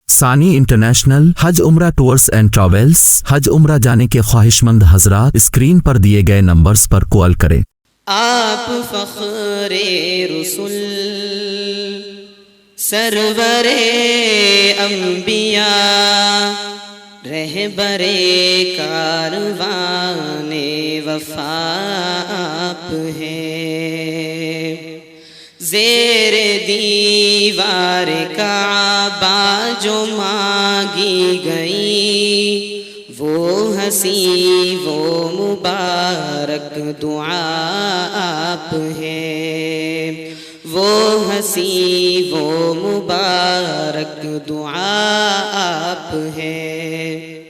ثانی انٹرنیشنل حج عمرہ tours and travels. حج عمرہ جانے کے خواہش مند حضرات اسکرین پر دیے گئے نمبرز پر کال کریں۔ آپ فخر رسول سرور انبیاء رہبر کاروان وفا آپ ہیں، زیر دیوار کعبہ جو مانگی گئی وہ ہنسی وہ مبارک دعا آپ ہیں، وہ ہنسی وہ مبارک دعا آپ ہیں۔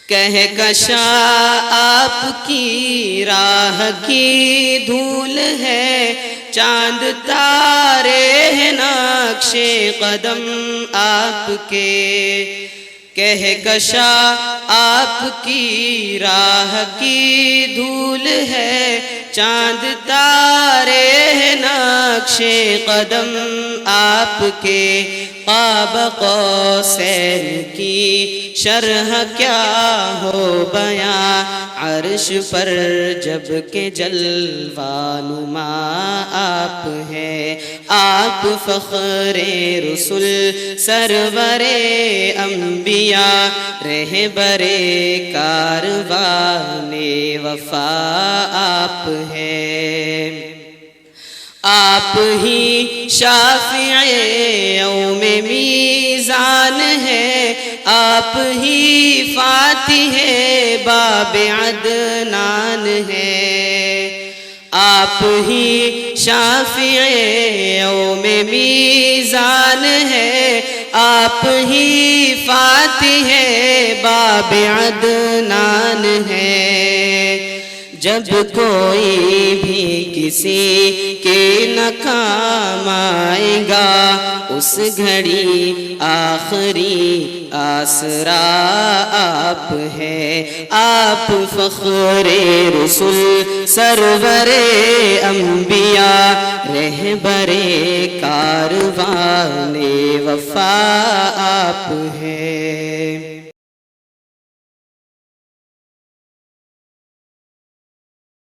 کہکشاں آپ کی راہ کی دھول ہے، چاند تارے ہیں نقش قدم آپ کے، کہکشاں آپ کی راہ کی دھول ہے، چاند تارے ہیں نقش قدم آپ کے، قاب قوسین کی شرح کیا ہو بیاں، عرش پر جب کہ جلوہ نما آپ ہیں، آپ فخر رسول سرور انبیاء رہبر کاروان وفا آپ ہیں۔ آپ ہی شافع یوم میزان ہے، آپ ہی فاتح باب عدنان ہے، آپ ہی شافع یوم میزان ہے، آپ ہی فاتح باب عدنان ہے۔ جب کوئی بھی کسی کے نہ کام آئے گا، اس گھڑی آخری آسرا آپ ہے، آپ فخر رسول سرور انبیاء رہبر کاروان وفا آپ ہے۔